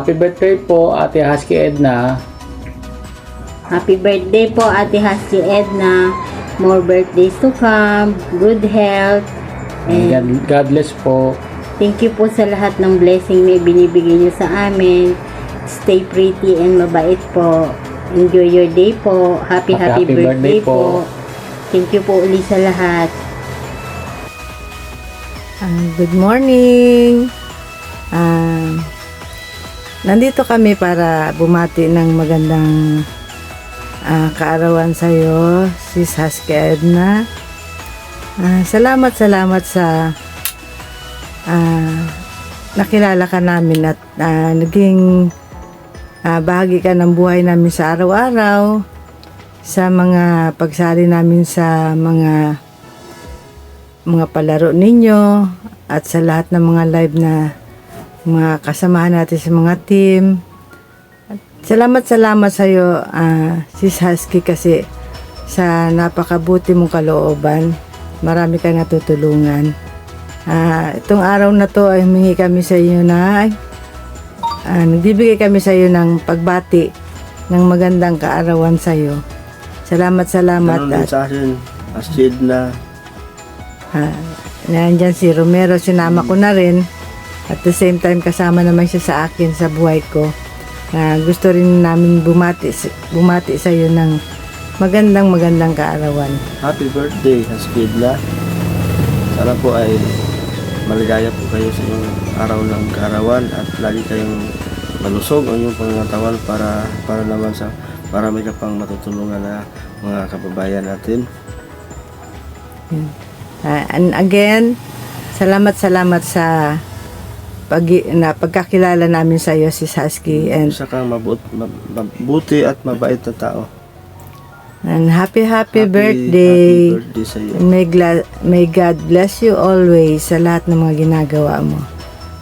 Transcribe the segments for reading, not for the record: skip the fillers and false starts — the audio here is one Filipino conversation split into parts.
Happy birthday po, Ate Husky Edna. Happy birthday po, Ate Husky Edna. More birthdays to come. Good health. And God bless po. thank you po sa lahat ng blessing na binibigay niyo sa amin. Stay pretty and mabait po. Enjoy your day po. Happy birthday po. Thank you po uli sa lahat. Good morning. Nandito kami para bumati ng magandang kaarawan sa iyo, Sis Husky Edna. Salamat sa nakilala ka namin at naging bahagi ka ng buhay namin sa araw-araw, sa mga pagsali namin sa mga palaro ninyo at sa lahat ng mga live na mga kasamahan natin sa mga team. Salamat sa iyo, Sis Husky, kasi sa napakabuti mong kalooban. Marami kang natutulungan. Itong araw na to ay humingi kami sa iyo na nagbibigay kami sa iyo ng pagbati ng magandang kaarawan sa iyo. Salamat. Ganun din sa akin, Asid na. Nandiyan si Romero, sinama ko na rin. At the same time, kasama naman siya sa akin sa buhay ko. Gusto rin namin bumati sa iyo ng magandang kaarawan. Happy birthday, Haskidla. Sana po ay maligaya po kayo sa inyong araw ng kaarawan at lagi kayong malusog ang inyong pangangatawan para naman sa marami ka pang matutulungan na mga kababayan natin. And again, salamat sa pagkakilala namin sa iyo, Sis Husky. And Isa kang mabuti at mabait na tao. And happy birthday. Happy birthday sa iyo. And may God bless you always sa lahat ng mga ginagawa mo.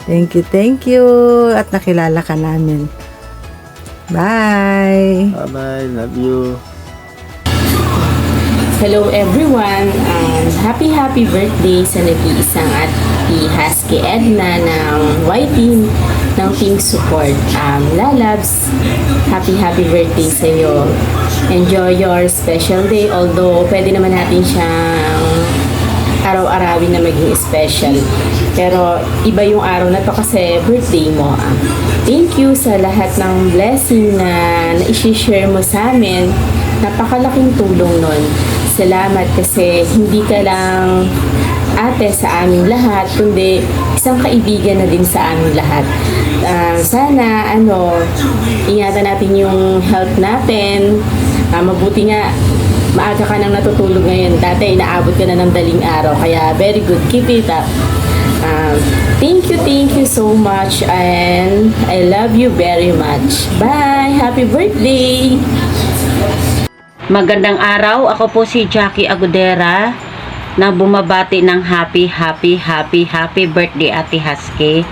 Thank you. At nakilala ka namin. Bye. Bye-bye. Love you. Hello everyone! Happy birthday sa nag-iisang Ate Husky Edna ng YT ng Team Support. Lalabs, happy birthday sa iyo. Enjoy your special day, although pwede naman natin siyang araw-arawin na maging special. Pero iba yung araw na to kasi birthday mo. Thank you sa lahat ng blessing na i-share mo sa amin. Napakalaking tulong nun. Salamat kasi hindi ka lang ate sa aming lahat, kundi isang kaibigan na din sa aming lahat. Sana, ingatan natin yung health natin. Mabuti nga, maaga ka nang natutulog ngayon. Dati, inaabot ka na ng daling araw. Kaya, very good. Keep it up. Thank you so much. And I love you very much. Bye! Happy birthday! Magandang araw, ako po si Jackie Agudera na bumabati ng happy birthday, Ate Husky.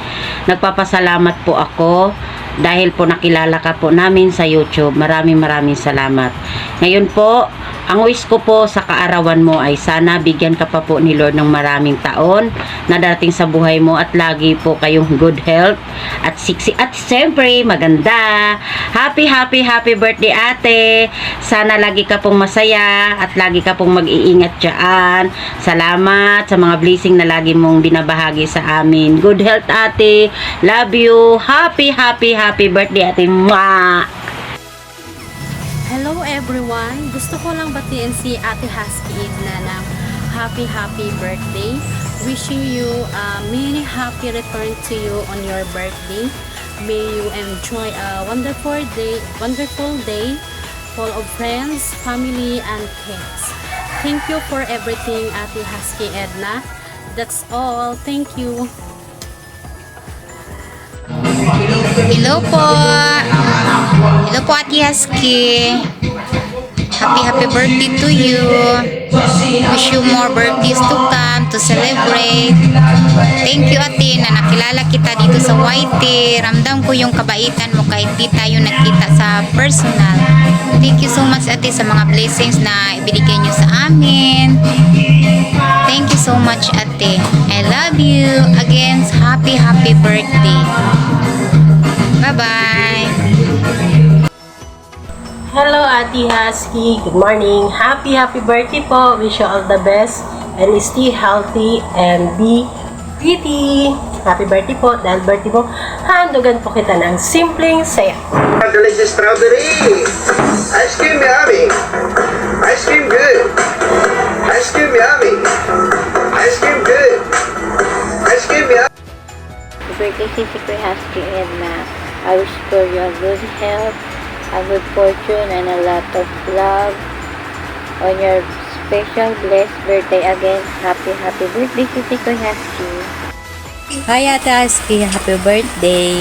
Nagpapasalamat po ako dahil po nakilala ka po namin sa YouTube. Maraming salamat. Ngayon po, ang wish ko po sa kaarawan mo ay sana bigyan ka pa po ni Lord ng maraming taon na darating sa buhay mo at lagi po kayong good health at sexy at siyempre maganda. Happy birthday, ate. Sana lagi ka pong masaya at lagi ka pong mag-iingat dyan. Salamat sa mga blessing na lagi mong binabahagi sa amin. Good health, ate. Love you. Happy birthday, ate. Mwah! Hello everyone! Gusto ko lang batiin si Ate Husky Edna ng happy birthday. Wishing you many happy return to you on your birthday. May you enjoy a wonderful day full of friends, family, and kids. Thank you for everything, Ate Husky Edna. That's all. Thank you. Hello po, Ate Husky. Happy birthday to you. Wish you more birthdays to come to celebrate. Thank you, ate, na nakilala kita dito sa YT. Ramdam ko yung kabaitan mo kahit di tayo nagkita sa personal. Thank you so much, ate, sa mga blessings na ibinigay nyo sa amin. Thank you so much, ate. I love you. Again, happy birthday. Bye-bye! Hello, Ate Husky. Good morning. Happy birthday po. Wish you all the best and stay healthy and be pretty. Happy birthday po. Dahil birthday mo, handugan po kita ng simpleng saya. Delicious strawberry. Ice cream yummy. Ice cream good. Ice cream yummy. Ice cream good. Ice cream yummy. Birthday si Kuya Husky Edna. I wish for you a good health, a good fortune, and a lot of love on your special blessed birthday again. Happy birthday si Kuya Husky. Hi Ate Husky, happy birthday.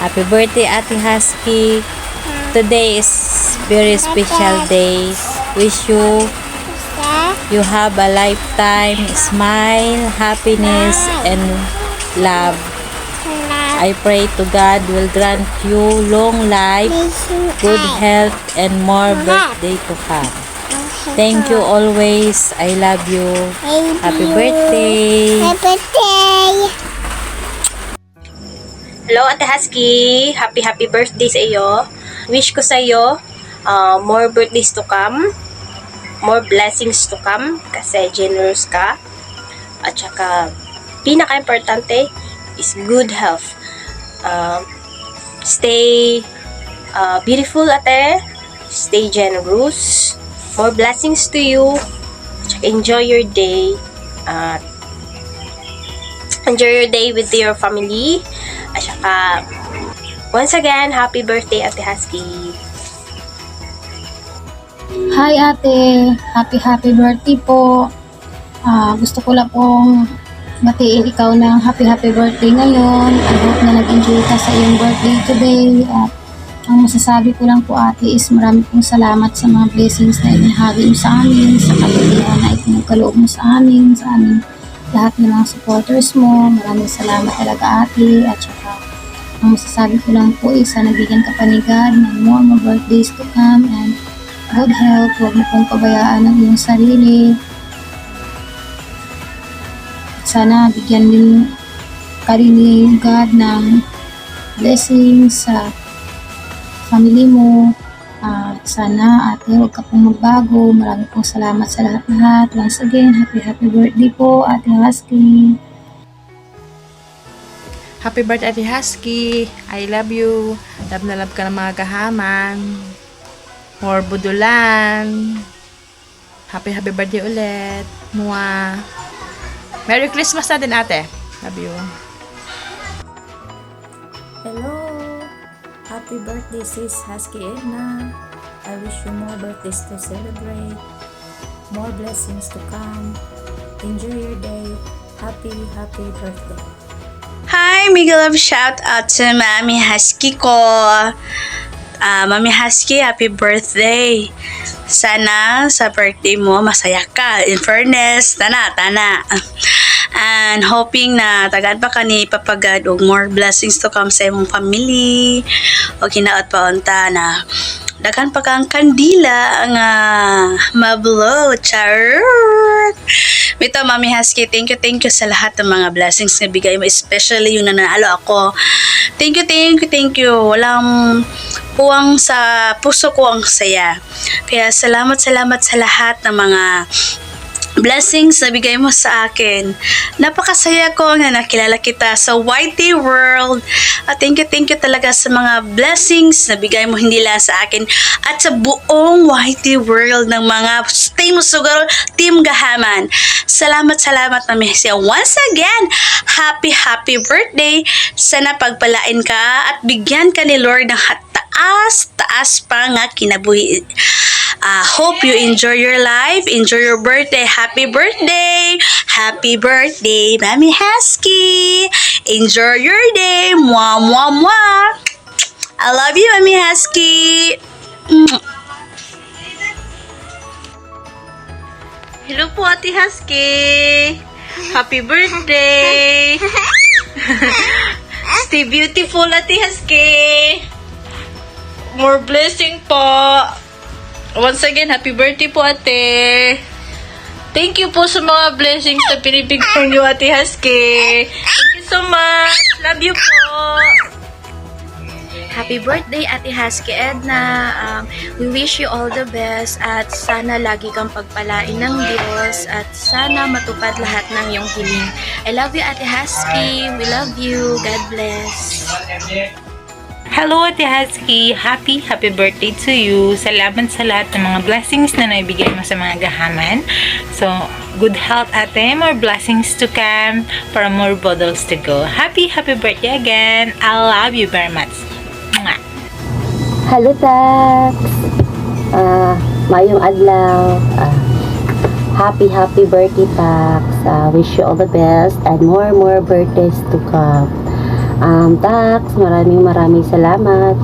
Happy birthday Ate Husky. Today is very special day. Wish you have a lifetime smile, happiness, and love. I pray to God will grant you long life, good health, and more birthday to come. Thank you always. I love you. Happy birthday. Hello, Ate Husky. Happy birthday sa iyo. Wish ko sa iyo more birthdays to come, more blessings to come, kasi generous ka. At saka, pinaka-importante is good health. Stay beautiful, ate. Stay generous. More blessings to you. At saka, enjoy your day. Enjoy your day with your family. At saka, once again, happy birthday, Ate Husky. Hi ate, happy birthday po. Gusto ko lang pong batiin ikaw ng happy birthday ngayon. I hope na nag-enjoy ka sa iyong birthday today. At ang masasabi ko lang po ate is marami pong salamat sa mga blessings na inahagi mo sa amin, sa kalilihan na ipinagkaloob mo sa amin lahat ng mga supporters mo. Maraming salamat talaga ate. At saka ang masasabi ko lang po is nabigyan ka pa ni God ng more birthdays to come and good health. Huwag mo pong pabayaan ang iyong sarili. Sana bigyan din ka rin ni God ng blessings sa family mo. Sana ate, huwag ka pong magbago. Maraming pong salamat sa lahat-lahat. Once again, happy birthday po, Ate Husky. Happy birthday, Ate Husky. I love you. Love na love ka ng mga kahaman. More budulan. Happy birthday ulit. Mua. Merry Christmas na din, ate. Love you. Hello! Happy birthday, Sis Husky Edna. I wish you more birthdays to celebrate. More blessings to come. Enjoy your day. Happy birthday. Hi, mega love shout out to Mami Husky ko. Mami Husky, happy birthday. Sana sa birthday mo masaya ka. In fairness, tana. And hoping na tagad pa ka ni papagad og more blessings to come sa imong family. O kinaot pa unta na daghan pa kang kandila nga mablow. Charot! Mito, Mami Husky, thank you sa lahat ng mga blessings na bigay mo, especially yung nanalo ako. Thank you. Walang puwang sa puso ko ang saya. Kaya salamat sa lahat ng mga blessings na bigay mo sa akin. Napakasaya ko na nakilala kita sa YT World. At thank you talaga sa mga blessings na bigay mo hindi lang sa akin at sa buong YT World ng mga Team Sugaro, Team Gahaman. Salamat Mami Husky. Once again, happy birthday. Sana pagpalain ka at bigyan ka ni Lord ng taas pa nga kinabuhi. Hope you enjoy your life, enjoy your birthday. Happy birthday, Mami Husky. Enjoy your day. Mwah. I love you, Mami Husky. Hello po, Ate Husky. Happy birthday. Stay beautiful, Ate Husky. More blessing po. Once again, happy birthday po, ate. Thank you po sa mga blessings na pinibigyan niyo, Ate Husky. Thank you so much. Love you po. Happy birthday, Ate Husky Edna. We wish you all the best at sana lagi kang pagpalain ng Diyos at sana matupad lahat ng iyong hiling. I love you, Ate Husky. We love you. God bless. Hello, Ate Husky! Happy birthday to you! Salamat sa lahat ng mga blessings na naibigay mo sa mga gahaman. So, good health, ate. More blessings to come para more bottles to go. Happy birthday again! I love you very much. Mwah! Hello, Tax! Mayong adlaw. Happy birthday, Tax. Wish you all the best and more birthdays to come. Tax, maraming salamat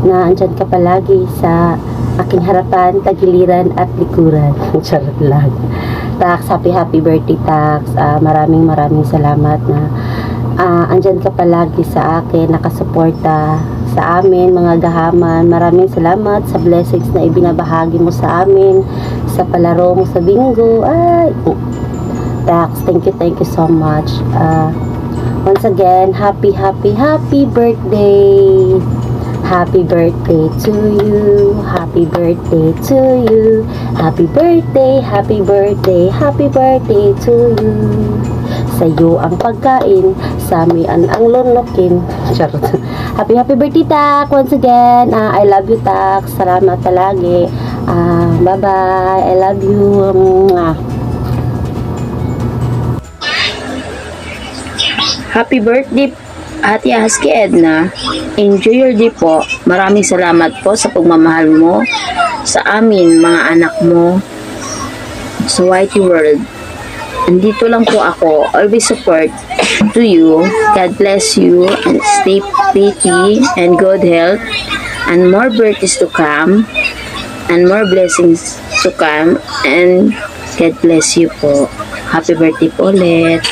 na andyan ka palagi sa aking harapan, tagiliran at likuran. Charot lang. Tax, happy birthday, Tax. Maraming salamat na andyan ka palagi sa akin, nakasuporta sa amin, mga gahaman. Maraming salamat sa blessings na ibinabahagi mo sa amin, sa palaro mo sa bingo. Tax, thank you so much. Once again, happy birthday. Happy birthday to you. Happy birthday to you. Happy birthday to you. Sa'yo ang pagkain, sa amin ang lunukin. Charot. Happy birthday, Tak. Once again, I love you, Tak. Salamat palagi. Bye-bye. I love you. Happy birthday, Ate Husky Edna. Enjoy your day po. Maraming salamat po sa pagmamahal mo sa amin, mga anak mo, sa Whitey World. Andito lang po ako. Always support to you. God bless you and stay pretty and good health and more birthdays to come and more blessings to come and God bless you po. Happy birthday po ulit.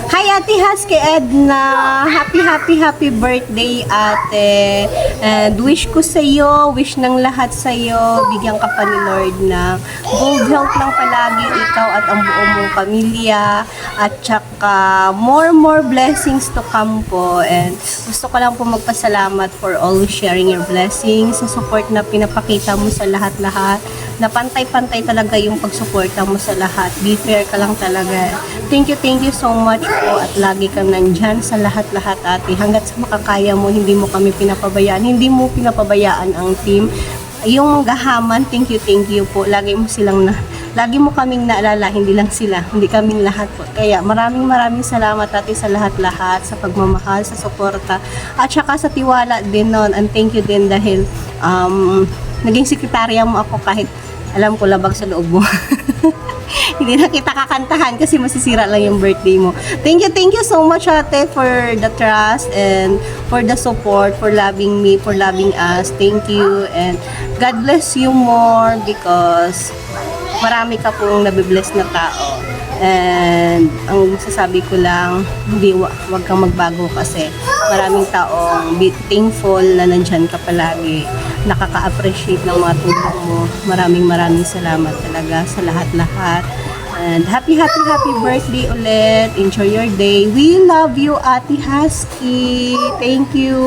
Hi, Ate Husky Edna! Happy birthday, ate! And wish ko sa'yo, wish ng lahat sa'yo, bigyan ka pa ni Lord na good health lang palagi ikaw at ang buong mong pamilya, at saka more blessings to come po. And gusto ko lang po magpasalamat for always sharing your blessings, sa support na pinapakita mo sa lahat-lahat, na pantay-pantay talaga yung pagsuporta mo sa lahat. Be fair ka lang talaga. Thank you so much po at lagi kang nandyan sa lahat-lahat, ate. Hanggat sa makakaya mo, hindi mo kami pinapabayaan. Hindi mo pinapabayaan ang team. Yung gahaman, thank you po. Lagi mo kaming naalala, hindi lang sila, hindi kaming lahat po. Kaya maraming salamat, ate, sa lahat-lahat, sa pagmamahal, sa suporta, at saka sa tiwala din nun. And thank you din dahil naging sekretarya mo ako kahit alam ko labag sa loob mo. Hindi na kita kakantahan kasi masisira lang yung birthday mo. Thank you so much, ate, for the trust and for the support, for loving me, for loving us. Thank you and God bless you more because marami ka pong nabibless na tao. And ang sasabi ko lang, wag kang magbago kasi maraming taong be thankful na nandyan ka palagi, nakaka-appreciate ng mga tulong mo. Maraming salamat talaga sa lahat-lahat. And happy birthday ulit. Enjoy your day. We love you, Ate Husky. Thank you.